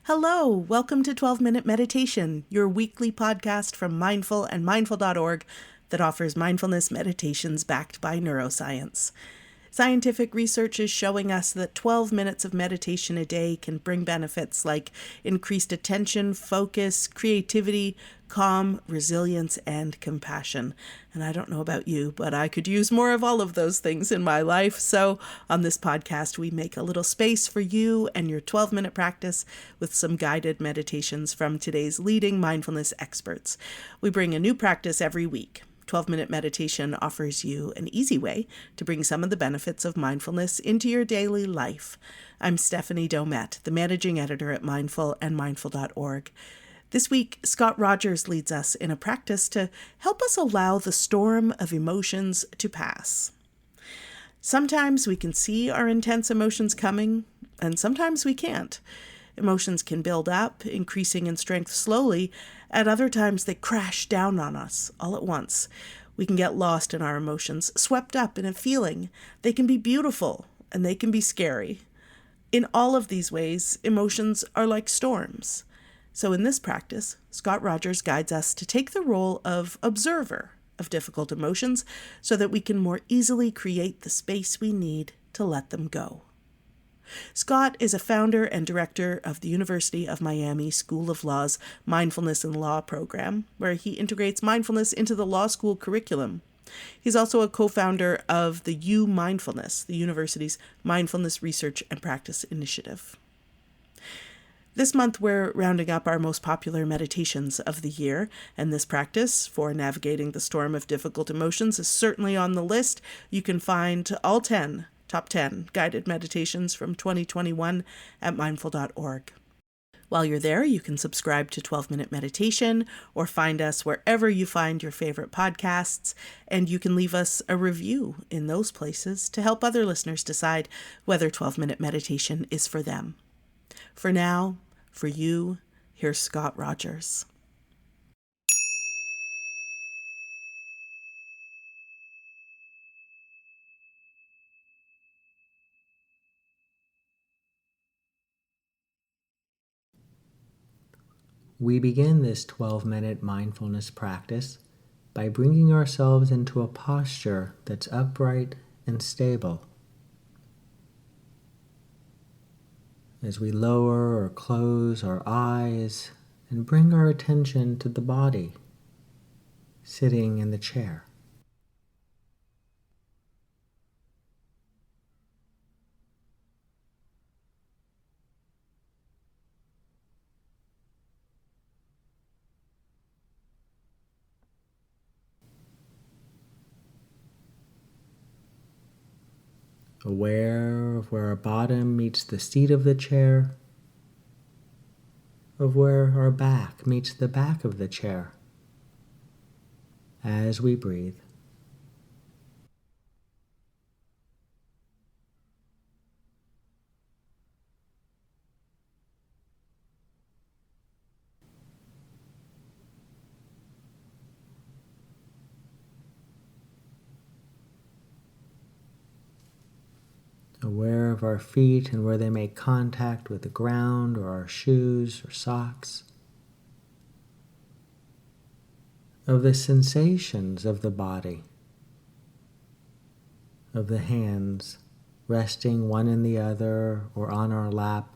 Hello, welcome to 12-Minute Meditation, your weekly podcast from Mindful and Mindful.org that offers mindfulness meditations backed by neuroscience. Scientific research is showing us that 12 minutes of meditation a day can bring benefits like increased attention, focus, creativity, calm, resilience, and compassion. And I don't know about you, but I could use more of all of those things in my life. So on this podcast, we make a little space for you and your 12-minute practice with some guided meditations from today's leading mindfulness experts. We bring a new practice every week. 12-Minute Meditation offers you an easy way to bring some of the benefits of mindfulness into your daily life. I'm Stephanie Domet, the managing editor at Mindful and Mindful.org. This week, Scott Rogers leads us in a practice to help us allow the storm of emotions to pass. Sometimes we can see our intense emotions coming, and sometimes we can't. Emotions can build up, increasing in strength slowly. At other times, they crash down on us all at once. We can get lost in our emotions, swept up in a feeling. They can be beautiful, and they can be scary. In all of these ways, emotions are like storms. So in this practice, Scott Rogers guides us to take the role of observer of difficult emotions so that we can more easily create the space we need to let them go. Scott is a founder and director of the University of Miami School of Law's Mindfulness in Law program, where he integrates mindfulness into the law school curriculum. He's also a co-founder of the UMindfulness, the university's mindfulness research and practice initiative. This month, we're rounding up our most popular meditations of the year, and this practice for navigating the storm of difficult emotions is certainly on the list. You can find all 10 Top 10 guided meditations from 2021 at mindful.org. While you're there, you can subscribe to 12-Minute Meditation or find us wherever you find your favorite podcasts, and you can leave us a review in those places to help other listeners decide whether 12-Minute Meditation is for them. For now, for you, here's Scott Rogers. We begin this 12-minute mindfulness practice by bringing ourselves into a posture that's upright and stable. As we lower or close our eyes and bring our attention to the body, sitting in the chair. Aware of where our bottom meets the seat of the chair, of where our back meets the back of the chair as we breathe. Aware of our feet and where they make contact with the ground or our shoes or socks. Of the sensations of the body, of the hands resting one in the other or on our lap.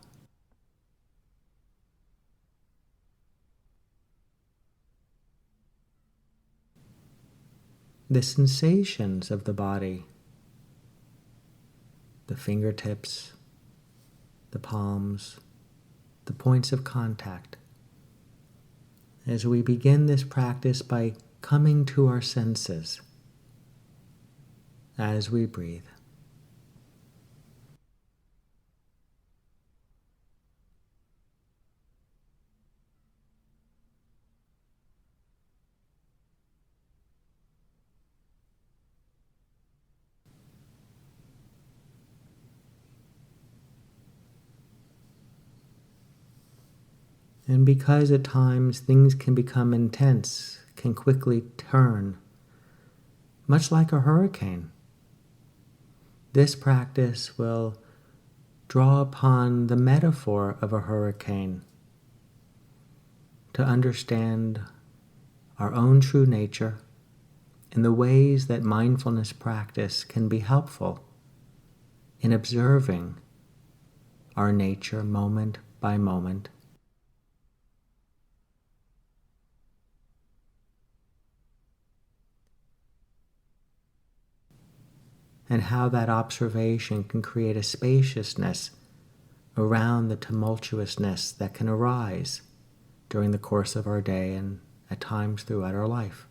The sensations of the body, the fingertips, the palms, the points of contact. As we begin this practice by coming to our senses as we breathe. And because at times things can become intense, can quickly turn, much like a hurricane, this practice will draw upon the metaphor of a hurricane to understand our own true nature and the ways that mindfulness practice can be helpful in observing our nature moment by moment, and how that observation can create a spaciousness around the tumultuousness that can arise during the course of our day and at times throughout our life.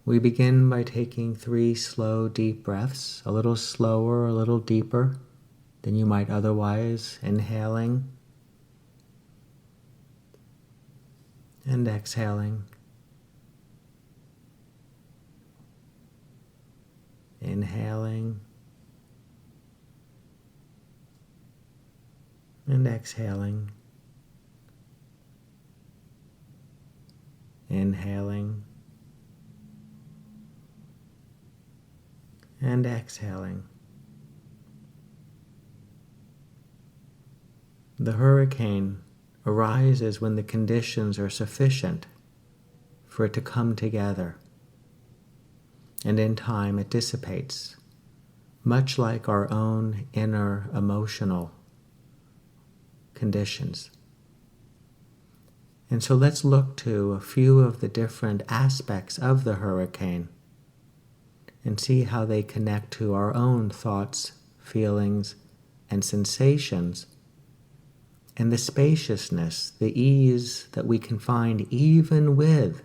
We begin by taking 3 slow, deep breaths, a little slower, a little deeper than you might otherwise, inhaling and exhaling. Inhaling and exhaling. Inhaling and exhaling. The hurricane arises when the conditions are sufficient for it to come together, and in time it dissipates, much like our own inner emotional conditions. And so let's look to a few of the different aspects of the hurricane and see how they connect to our own thoughts, feelings, and sensations, and the spaciousness, the ease that we can find even with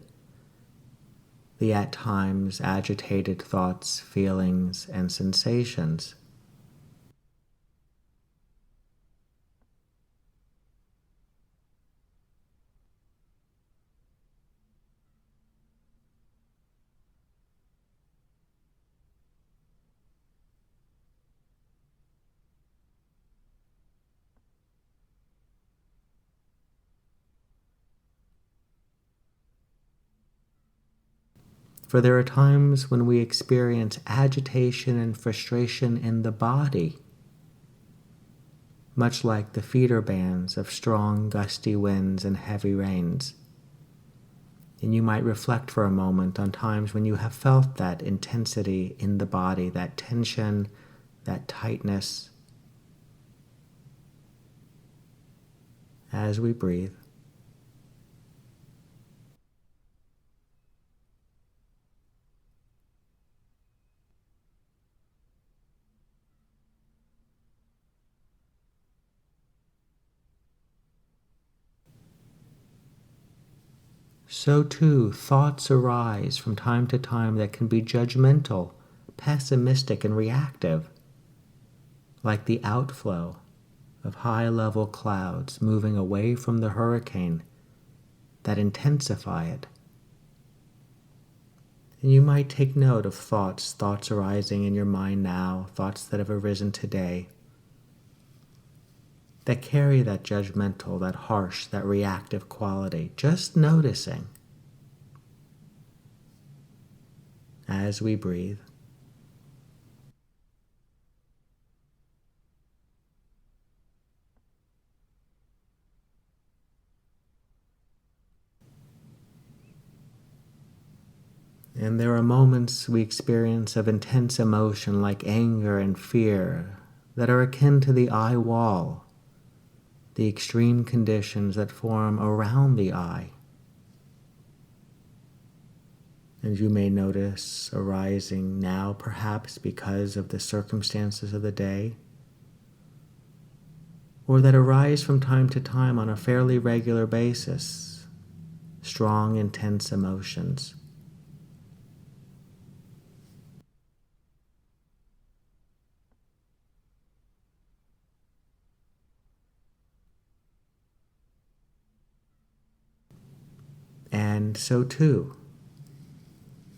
the at times agitated thoughts, feelings, and sensations. For there are times when we experience agitation and frustration in the body, much like the feeder bands of strong gusty winds and heavy rains. And you might reflect for a moment on times when you have felt that intensity in the body, that tension, that tightness, as we breathe. So too, thoughts arise from time to time that can be judgmental, pessimistic, and reactive, like the outflow of high-level clouds moving away from the hurricane that intensify it. And you might take note of thoughts arising in your mind now, thoughts that have arisen today, that carry that judgmental, that harsh, that reactive quality. Just noticing as we breathe. And there are moments we experience of intense emotion like anger and fear that are akin to the eye wall, the extreme conditions that form around the eye. And you may notice arising now, perhaps because of the circumstances of the day, or that arise from time to time on a fairly regular basis, strong, intense emotions. And so too,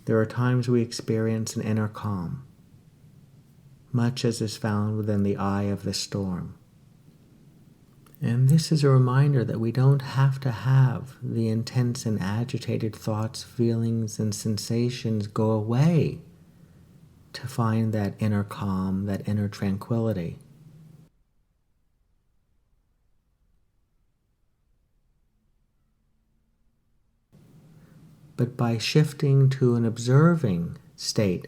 There are times we experience an inner calm, much as is found within the eye of the storm. And this is a reminder that we don't have to have the intense and agitated thoughts, feelings, and sensations go away to find that inner calm, that inner tranquility. But by shifting to an observing state,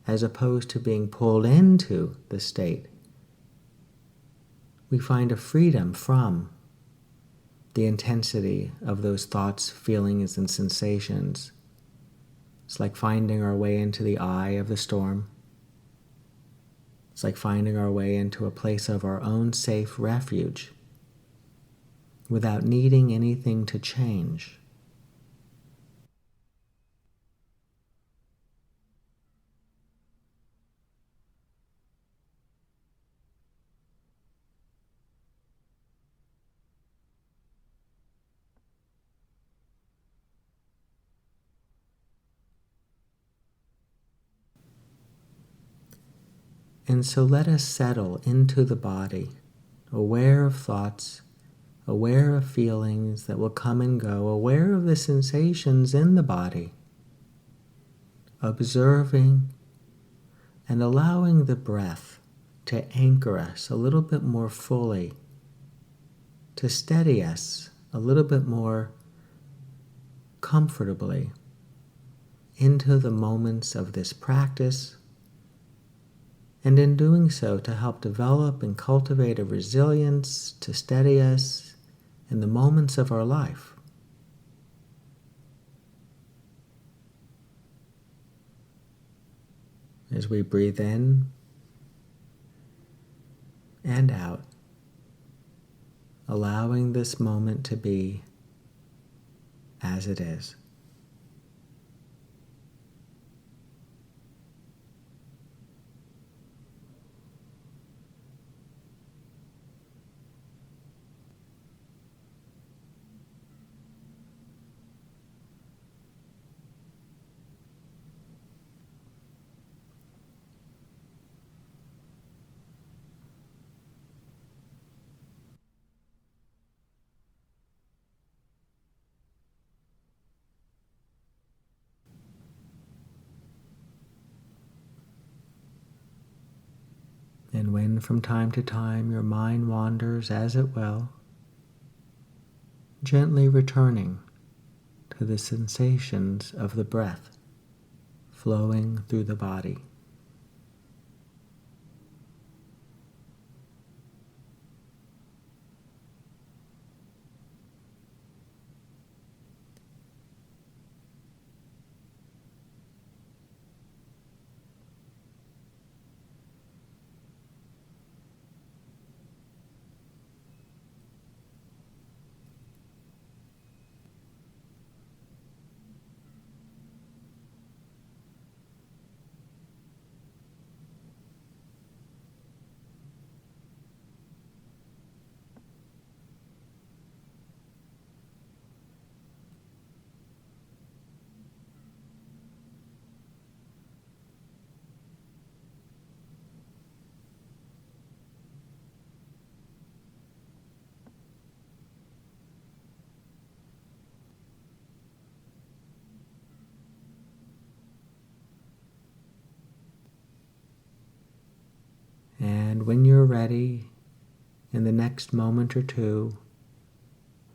as opposed to being pulled into the state, we find a freedom from the intensity of those thoughts, feelings, and sensations. It's like finding our way into the eye of the storm. It's like finding our way into a place of our own safe refuge without needing anything to change. And so let us settle into the body, aware of thoughts, aware of feelings that will come and go, aware of the sensations in the body, observing and allowing the breath to anchor us a little bit more fully, to steady us a little bit more comfortably into the moments of this practice, and in doing so to help develop and cultivate a resilience to steady us in the moments of our life. As we breathe in and out, allowing this moment to be as it is. And when from time to time your mind wanders as it will, gently returning to the sensations of the breath flowing through the body. And when you're ready, in the next moment or two,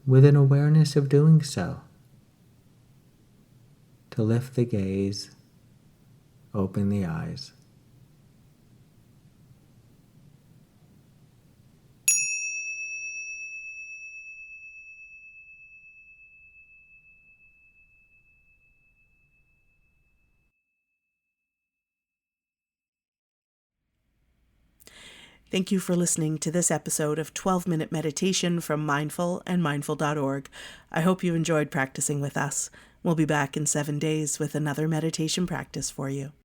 with an awareness of doing so, to lift the gaze, open the eyes. Thank you for listening to this episode of 12-Minute Meditation from Mindful and Mindful.org. I hope you enjoyed practicing with us. We'll be back in 7 days with another meditation practice for you.